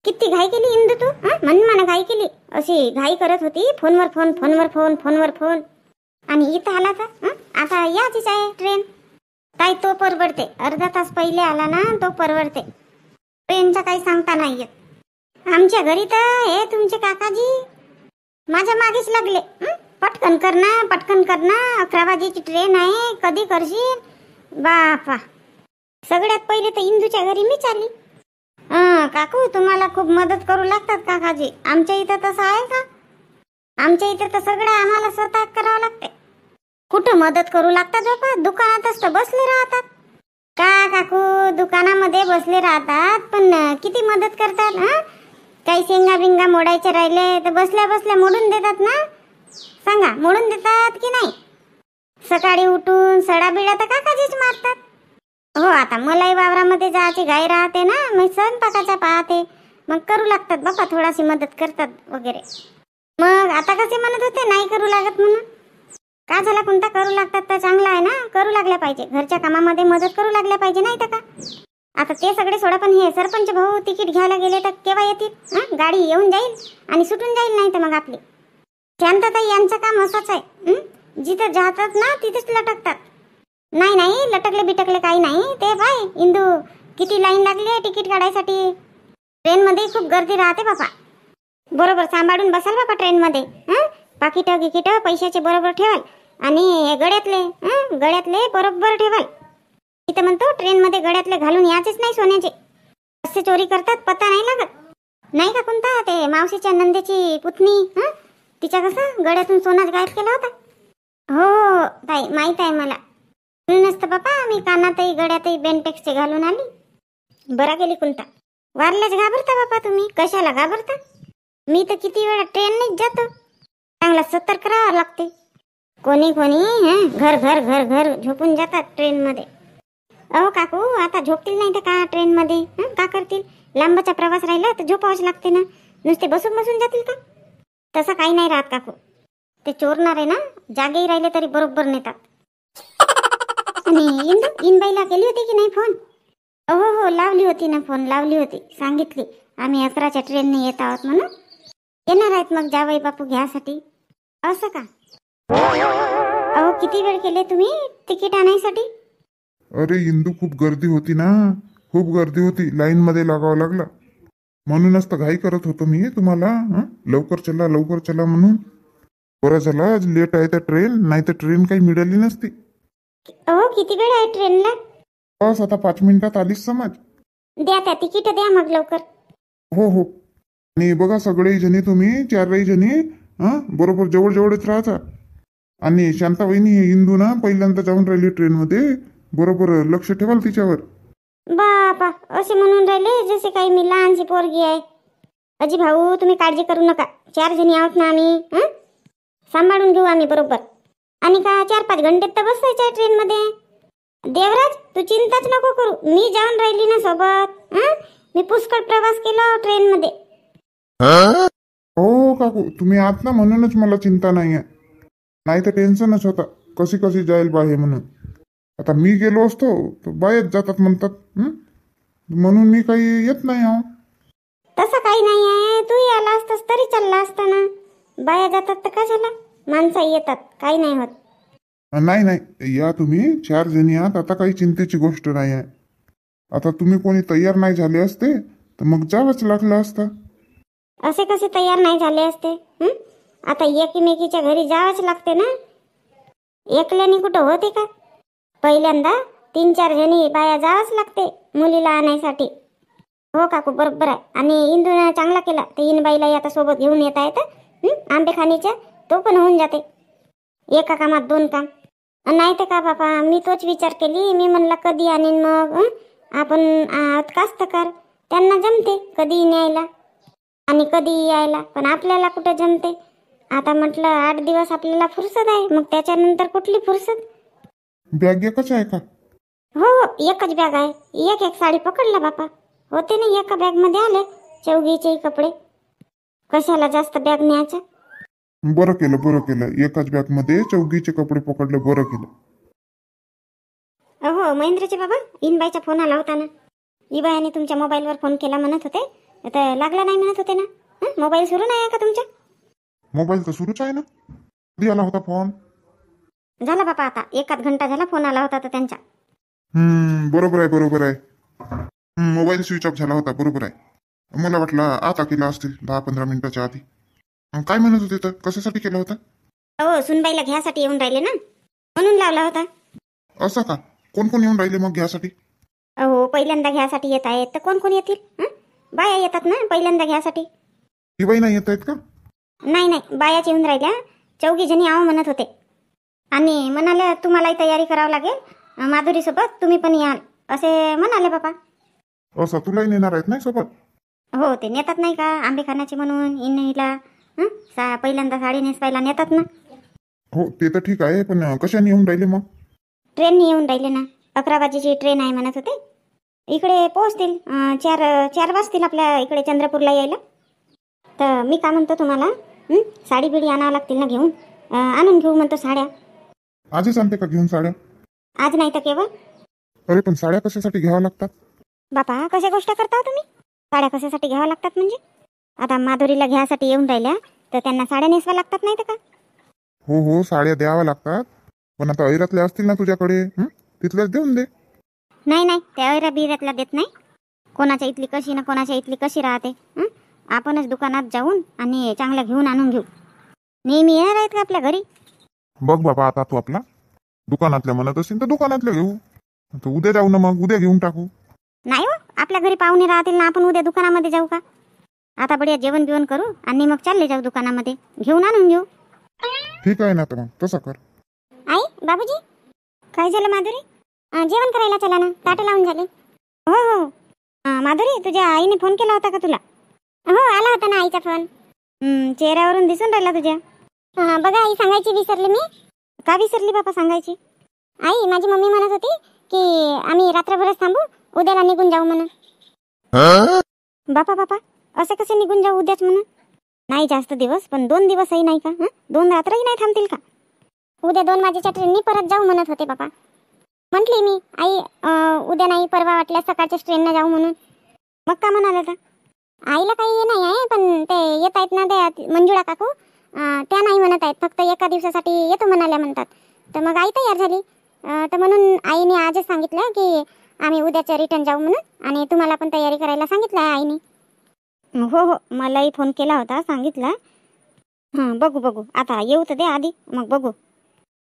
किती घाई केली इंदू तू? मन घाई केली. अशी घाई करत होती. फोनवर फोन, फोनवर फोन, फोनवर फोन. आणि इथं आला तर आता याचीच आहे ट्रेन. काय तो परवडते. अर्धा तास पहिले आला ना तो परवडते. ट्रेनचा काही सांगता नाही येत. आमच्या घरी तर हे तुमचे काकाजी माझ्या मागेच लागले. पटकन कर ना, पटकन कर ना. 11 वाजेची ट्रेन आहे. कधी करशील? बापा, सगळ्यात पहिले तर इंदूच्या घरी मीच आली. काकू तुम्हाला खूप मदत करू लागतात काकाजी. आमच्या इथं तसं आहे का? आमच्या इथं तर सगळं आम्हाला स्वतः करावं लागते. कुठं मदत करू लागतात बापा? दुकानातच तर बसले राहतात. का काकू दुकानामध्ये बसले राहतात पण किती मदत करतात. काही शेंगा बिंगा मोडायचे राहिले तर बसल्या बसल्या मोडून देतात ना. सांगा, मोडून देतात की नाही? सकाळी उठून सडा बिडा तर काकाजीच मारतात. हो, आता मलाही वावरामध्ये जायची घाई राहते ना. मी स्वयंपाकाचा पाहते. मग करू लागतात बापा, थोडाशी मदत करतात वगैरे. मग आता कसे म्हणत होते नाही करू लागत म्हणून? का झाला कोणता? करू लागतात तर चांगला आहे ना. करू लागल्या पाहिजे. घरच्या कामामध्ये मदत करू लागल्या पाहिजे, नाही तर का? आता ते सगळे सोडा, पण हे सरपंच भाऊ तिकीट घ्यायला गेले तर केव्हा येतील? गाडी येऊन जाईल आणि सुटून जाईल. नाही तर मग आपली शांतताई यांचं काम असंच आहे. जिथं जातात ना तिथेच लटकतात. नाही नाही, लटकले बिटकले काही नाही. ते बाय इंदू किती लाईन लागली आहे तिकीट काढायसाठी. ट्रेनमध्ये खूप गर्दी राहते बापा. बरोबर सांभाळून बसाल बापा ट्रेनमध्ये. पाकिट गिकिट पैशाचे बरोबर ठेवाल आणि गळ्यातले बरोबर ठेवाल. इथं म्हणतो ट्रेनमध्ये गळ्यातले घालून याचेच नाही सोन्याचे. असे चोरी करतात पत्ता नाही लागत. नाही का कोणता ते मावशीच्या नंदेची पुतणी, तिच्या कसं गळ्यातून सोनाच गायब केला होता. हो ताई, माहित आहे मला. म्हणूनच तर बापा मी कानातही गळ्यातही बेंटेक्सचे घालून आली. बरा गेली कोणता. वारल्याच घाबरता बापा तुम्ही. कशाला घाबरता? मी तर किती वेळा ट्रेननेच जातो. चांगला सतर्क राहावं लागते. कोणी घर घर घर घर झोपून जातात ट्रेनमध्ये. अहो काकू आता झोपतील नाही तर का ट्रेनमध्ये? का करतील? लांबचा प्रवास राहिला तर झोपावंच लागते ना. नुसते बसून बसून जातील का? तसं काही नाही राहत काकू. ते चोरणारे ना जागेही राहिले तरी बरोबर नेतात. आणि इनबाईला केली होती की नाही फोन? हो लावली होती ना फोन, लावली होती. सांगितली आम्ही 11च्या ट्रेनने येत आहोत म्हणून. येणार आहेत मग जावई बापू घ्यासाठी. असं का? अहो किती वेळ केले तुम्ही तिकीट आणायसाठी? अरे इंदू खूप गर्दी होती ना. खूप गर्दी होती. लाईन मध्ये लागावं लागला. म्हणूनच तर घाई करत होतो मी तुम्हाला. लवकर चला लवकर चला म्हणून. बरं झालं आज लेट आहे त्या ट्रेन, नाही तर ट्रेन काही मिळाली नसती. अहो किती वेळ आहे ट्रेनला? बस आता 5 मिनिटात आलीच समज. द्या त्या तिकीट द्या मग लवकर. हो. आणि बघा सगळे जणी तुम्ही 4 जणी बरोबर जवळ जवळच राहता. आणि शांताबाईनी हे इंदू ना पहिल्यांदा जाऊन राहिली ट्रेन मध्ये. बरोबर लक्ष ठेवाल तिच्यावर. बापा असे म्हणून राहिले जसे काही मी लहानशी पोरगी आहे. अजी भाऊ तुम्ही काळजी करू नका. 4 जणी आहोत ना आम्ही. सांभाळून घेऊ आम्ही बरोबर. आणि का 4-5 घंटे तर बसायचं आहे ट्रेन मध्ये. देवराज तू चिंताच नको करू. मी जाऊन राहिली ना सोबत. मी पुष्कळ प्रवास केला ट्रेन मध्ये. हो काकू तुम्ही आहात ना म्हणूनच मला चिंता नाही आहे. नाही तर टेन्शनच होता कशी जाईल बाहे म्हणून. आता मी गेलो असतो तर बाहेर जातात म्हणतात. म्हणून मी काही येत नाही. तसं काही नाही आहे. तू आला असतास तरी चालला असता ना. बाया जातात तर का झाला, माणसं येतात, काही नाही होत. नाही या तुम्ही 4 जणी आहात. आता काही चिंतेची गोष्ट नाही आहे. आता तुम्ही कोणी तयार नाही झाले असते तर मग जावंच लागलं असतं. असे कसे तयार नाही झाले असते? आता एकमेकीच्या घरी जावंच लागते ना. एकल्याने कुठं होते का? पहिल्यांदा 3-4 जणी बाया जावंच लागते मुलीला आणायसाठी. हो काकू बरोबर आहे. आणि इंदूने चांगला केला ते इनबाईला आता सोबत घेऊन येता येतं. आंबेखानीच्या तो पण होऊन जाते. एका कामात 2 काम. नाही तर का बापा मी तोच विचार केली. मी म्हणला कधी आणीन मग. आपण कास्तकार त्यांना जमते कधी न्यायला आणि कधी यायला. पण आपल्याला कुठं जमते. आता म्हटलं 8 दिवस आपल्याला फुरसत आहे. मग त्याच्यानंतर कुठली फुरसत. बॅग एकच आहे का? हो एकच बॅग आहे. एक साडी पकडला बापा. होते ना एका बॅग मध्ये आले 4घीचे कपडे. कशाला जास्त बॅग न्यायचा. बरं केलं. एकाच बॅग मध्ये 4घीचे कपडे पकडले. बरं केलं. हो महेंद्रचे बाबा इनबाईचा फोन आला होता ना. इबाईने तुमच्या मोबाईलवर फोन केला म्हणत होते तर लागला नाही म्हणत होते ना. मोबाईल सुरू नाही आहे का तुमच्या? मोबाईल तर सुरूच आहे ना. कधी आला होता फोन? झाला बापा आता 1 घंटा झाला फोन आला होता तर त्यांचा. बरोबर आहे बरोबर आहे. मोबाईल स्विच ऑफ झाला होता, बरोबर आहे. मला वाटलं आता केला असतील 10-15 मिनिटाच्या आधी. काय म्हणत होते तर कशासाठी केला होता? हो सुनबाईला घ्यासाठी येऊन राहिले ना, म्हणून लावला होता. असं का? कोण कोण येऊन राहिले मग घ्यासाठी? हो पहिल्यांदा घ्यासाठी येत आहेत तर कोण कोण येतील? बाया येतात ना पहिल्यांदा घ्यासाठी. ही बाई नाही येत आहेत का? नाही नाही बायाच येऊन राहिल्या. 4 जणी आहो म्हणत होते आणि म्हणाले तुम्हालाही तयारी करावं लागेल, माधुरीसोबत तुम्ही पण याल असे म्हणाले बाबा. असं तुलाही नेणार आहेत नाही सोबत? हो ते नेतात नाही का आंबे खाण्याचे म्हणून इनला पहिल्यांदा साडी नेसवायला नेतात ना. हो ते तर ठीक आहे, पण कशाने येऊन राहिले मग? ट्रेनने येऊन राहिले ना. 11 वाजेची ट्रेन आहे म्हणत होते. इकडे पोहोचतील 4 वाजतील आपल्या इकडे चंद्रपूरला यायला. तर मी काय म्हणतो तुम्हाला, साडी बिडी आणावं लागतील ना घेऊन. आणून घेऊ म्हणतो साड्या. आजच आणते का घेऊन साड्या? आज नाही तर केव्हा? अरे पण साड्या कशासाठी घ्याव्या लागतात? बापा कशा गोष्ट करता हो तुम्ही? साड्या कशासाठी घ्याव्या लागतात म्हणजे? आता माधुरीला घ्यासाठी येऊन राहिल्या तर त्यांना साड्या नेसवा लागतात नाही तर का? हो साड्या द्याव्या लागतात, पण आता ऐरातल्या असतील ना तुझ्याकडे, तिथल्याच देऊन दे. नाही नाही त्या ऐरा बिऱ्यातला देत नाही. कोणाच्या इथली कशी ना कोणाच्या इथली कशी राहते. आपणच दुकानात जाऊन आणि चांगल्या घेऊन आणून घेऊ. नेहमी येणार आहेत का आपल्या घरी? बघ बाबा आता तू आपला दुकानातल्या म्हणत असेल तर दुकानातल्या घेऊ. तर उद्या जाऊ ना, मग उद्या घेऊन टाकू. नाही हो आपल्या घरी पाहुणे राहतील ना, आपण उद्या दुकानामध्ये जाऊ का? आता बढिया जेवण बिवण करू आणि मग चालले जाऊ दुकानामध्ये, घेऊन आणून घेऊ. ठीक आहे ना, तर मग तसं कर. आई बाबूजी काय झालं माधुरी? जेवण करायला चला ना, ताटं लावून झाले. हो माधुरी तुझ्या आईने फोन केला होता का तुला? हो आला होता ना आईचा फोन. चेहऱ्यावरून दिसून राहिला तुझ्या. बघा आई सांगायची विसरली मी. का विसरली बापा सांगायची? आई माझी मम्मी म्हणत होती की आम्ही रात्रभरच थांबू, उद्याला निघून जाऊ म्हणून. बापा असं कसे निघून जाऊ उद्याच म्हणून? नाही जास्त दिवस, पण 2 दिवसही नाही का? 2 रात्रही नाही थांबतील का? उद्या 2 वाजेच्या ट्रेननी परत जाऊ म्हणत होते बापा. म्हटली मी आई उद्या नाही परवा वाटल्यास सकाळच्याच ट्रेननं जाऊ म्हणून. मग का म्हणाले तर? आईला काही हे नाही आहे, पण ते येत आहेत ना त्या मंजुळा काकू, त्या नाही म्हणत आहेत, फक्त एका दिवसासाठी येतो म्हणाल्या म्हणतात. तर मग आई तयार झाली. तर म्हणून आईने आजच सांगितलं की आम्ही उद्याच्या रिटर्न जाऊ म्हणून, आणि तुम्हाला पण तयारी करायला सांगितलं आहे आईने. हो मलाही फोन केला होता, सांगितलं. बघू आता येऊ तर दे आधी, मग बघू.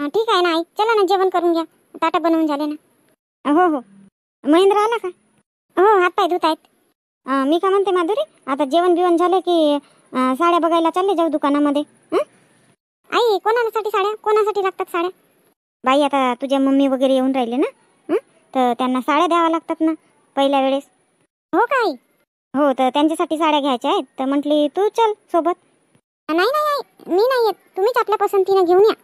ठीक आहे ना आई, चला ना जेवण करून घ्या, ताटा बनवून झाले ना. हो महेंद्र आला का? हो हात पाय धुत आहेत. मी का म्हणते माधुरी, आता जेवण बिवण झालं की साड्या बघायला चालले जाऊ दुकानामध्ये. आई कोणासाठी साड्या, कोणासाठी लागतात साड्या? बाई आता तुझ्या मम्मी वगैरे येऊन राहिले ना, तर त्यांना साड्या द्याव्या लागतात ना पहिल्या वेळेस. हो का आई? हो तर त्यांच्यासाठी साड्या घ्यायच्या आहेत, तर म्हटली तू चल सोबत. नाही आई मी नाही येत, तुम्हीच आपल्या पसंतीने घेऊन या.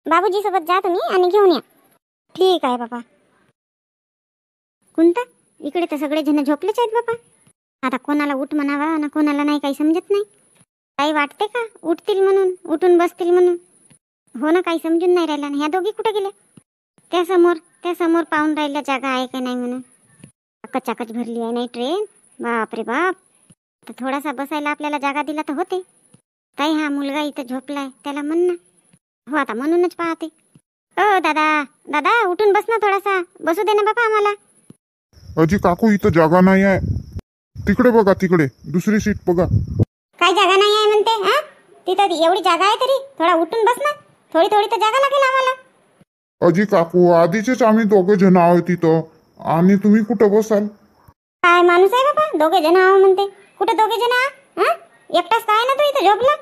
बाबूजी सोबत जा तुम्ही आणि घेऊन या. ठीक आहे बाबा. कोणता? इकडे तर सगळे जण झोपलेच आहेत बाबा. आता कोणाला उठ म्हणावा ना कोणाला नाही, काही समजत नाही. काही वाटते का उठतील म्हणून, उठून बसतील म्हणून? हो ना, काही समजून नाही राहिला ना. ह्या दोघी कुठे गेल्या? त्या समोर पाहून राहिल्या जागा आहे का नाही म्हणून. कचाकच भरली आहे नाही ट्रेन, बाप रे बाप. तर थोडासा बसायला आपल्याला जागा दिला तर होते. ताई हा मुलगा इथं झोपलाय, त्याला म्हण ना. हो आता म्हणूनच पाहते. दादा उठून बस ना, थोडासा बसू दे ना बाबा आम्हाला. अजी काकू इथं जागा नाही आहे, तिकडे बघा, तिकडे दुसरी सीट बघा. काय जागा नाही आहे म्हणते? तिथं एवढी जागा आहे तरी थोडा उठून बस ना, थोडी तर जागा लागेल आम्हाला. अजी काकू आधीचेच आम्ही 2 जण आहोत तिथं, आणि तुम्ही कुठं बसाल? काय माणूस आहे बाबा, 2 जण आहो म्हणते. कुठे 2 जण आहा? एकटाच काय ना तू इथं झोपला?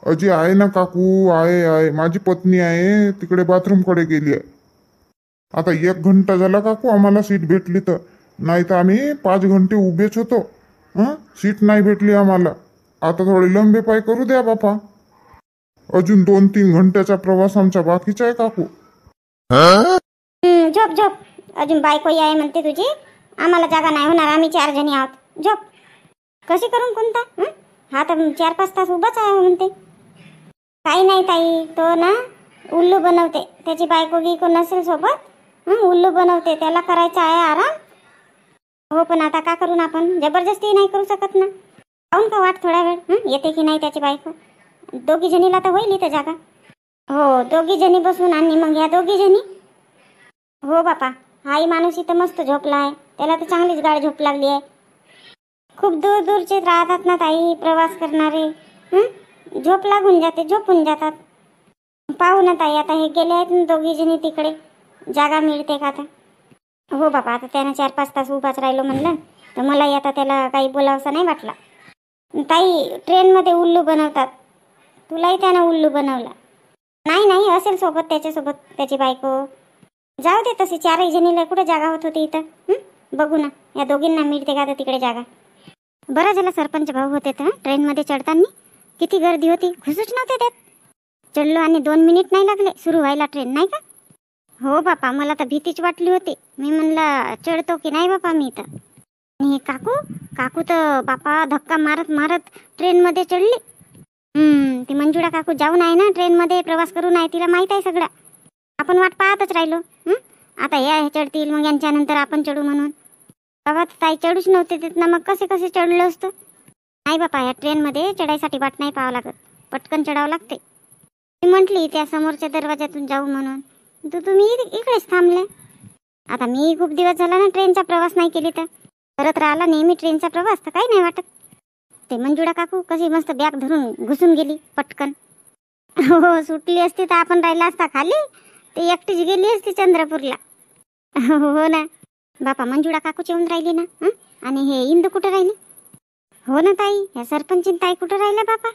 अजी आहे ना काकू, आहे माझी पत्नी आहे, तिकडे बाथरूम कडे गेली आहे. आता 1 घंटा झाला काकू आम्हाला सीट भेटली, तर नाही तर आम्ही 5 घंटे उभेच होतो. सीट नाही भेटली आम्हाला. आता थोडे लंबे पाय करू द्या बापा. अजून 2-3 घंट्याचा प्रवास आमचा बाकीचा आहे काकू. झोप अजून बायको आहे म्हणते तुझी. आम्हाला जागा नाही होणार, आम्ही 4 जणी आहोत. झोप कशी करून कोणता? हा तर 4-5 तास उभाच आहे म्हणते. काही नाही ताई, तो ना उल्लू बनवते. त्याची बायको गी कोण नसेल सोबत, उल्लू बनवते. त्याला करायचा आहे आराम. हो पण आता का करून आपण जबरदस्ती नाही करू शकत ना. पाहून का वाट थोडा वेळ, येते की नाही त्याची बायको. दोघी जणीला तर होईल इथं जागा. हो दोघी जणी बसून आणि मग ह्या दोघी जणी. हो बापा, हाही माणूस इथं मस्त झोपला आहे, त्याला तर चांगलीच गाढ झोप लागली आहे. खूप दूर दूरचे राहतात ना ताई प्रवास करणारे. झोप लागून जाते, झोपून जातात. पाहू ना ताई, आता हे गेले आहेत ना दोघी जणी तिकडे, जागा मिळते का आता. हो बाबा, आता त्यानं 4-5 तास उभाच राहिलो म्हणलं तर मलाही आता त्याला काही बोलावसा नाही वाटला. ताई ट्रेनमध्ये उल्लू बनवतात, तुलाही त्यानं उल्लू बनवला. नाही नाही, असेल सोबत त्याच्यासोबत त्याची बायको. जाऊ दे, तसे 4 जणीला कुठे जागा होत होती इथं. बघू ना या दोघींना मिळते का आता तिकडे जागा. बरं झालं सरपंच भाऊ होते तर ट्रेनमध्ये चढताना. किती गर्दी होती, घुसूच नव्हते त्यात. चढलो आणि 2 मिनिट नाही लागले सुरू व्हायला ट्रेन, नाही का. हो बापा, मला तर भीतीच वाटली होती. मी म्हणला चढतो की नाही बापा मी तर. आणि हे काकू तर बापा धक्का मारत मारत ट्रेनमध्ये चढली. ती मंजुळा काकू जाऊन आहे ना ट्रेनमध्ये प्रवास करून आहे, तिला माहीत आहे सगळं. आपण वाट पाहतच राहिलो. आता या चढतील मग यांच्यानंतर आपण चढू म्हणून. बाबा ताई चढूच नव्हते देत ना, मग कसे चढलो असतो. नाही बापा, या ट्रेनमध्ये चढायसाठी वाट नाही पाहावं लागत, पटकन चढावं लागते. मी म्हटली त्या समोरच्या दरवाज्यातून जाऊ म्हणून, तुम्ही इकडेच थांबले. आता मी खूप दिवस झाला ना ट्रेनचा प्रवास नाही केली, तर करत राहिला नेहमी ट्रेनचा प्रवास तर काही नाही वाटत. ते मंजुळा काकू कशी मस्त बॅग धरून घुसून गेली पटकन. हो सुटली असती तर आपण राहिला असता खाली, ते एकटीच गेली असती चंद्रपूरला. हो ना बापा, मंजुळा काकूच येऊन राहिली ना. आणि हे इंदू कुठं राहिली. हो ना ताई, ह्या सरपंचीन ताई कुठं राहिल्या बापा.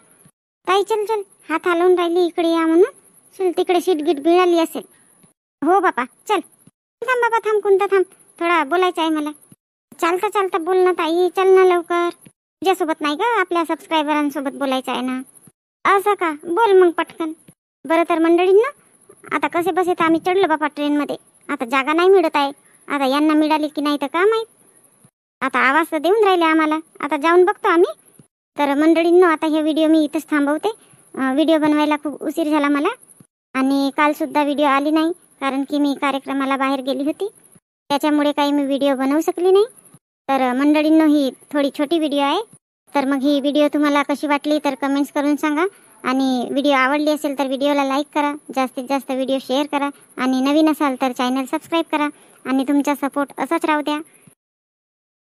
ताई चल चल, हात हलवून राहिली इकडे या म्हणून. चल तिकडे सीट गीट मिळाली असेल. हो बापा चल. थांब बाबा, थांब कोणता थांब, थोडा बोलायचं आहे मला. चालता चालता बोल ना ताई, चल ना लवकर. तुझ्यासोबत नाही का, आपल्या सबस्क्रायबरांसोबत बोलायचं आहे ना. असं का, बोल मग पटकन. बरं तर मंडळींना, आता कसे बसे तर आम्ही चढलो बापा ट्रेनमध्ये. आता जागा नाही मिळत आहे, आता यांना मिळाली की नाही तर का माहीत. आता आवाज तर देऊन राहिले आम्हाला, आता जाऊन बघतो आम्ही. तर मंडळींनो, आता हे व्हिडिओ मी इथंच थांबवते. व्हिडिओ बनवायला खूप उशीर झाला मला, आणि कालसुद्धा व्हिडिओ आली नाही कारण की मी कार्यक्रमाला बाहेर गेली होती, त्याच्यामुळे काही मी व्हिडिओ बनवू शकली नाही. तर मंडळींनो, ही थोडी छोटी व्हिडिओ आहे. तर मग ही व्हिडिओ तुम्हाला कशी वाटली तर कमेंट्स करून सांगा. आणि व्हिडिओ आवडली असेल तर व्हिडिओला लाईक करा, जास्तीत जास्त व्हिडिओ शेअर करा, आणि नवीन असाल तर चॅनल सबस्क्राईब करा. आणि तुमचा सपोर्ट असाच राहू द्या.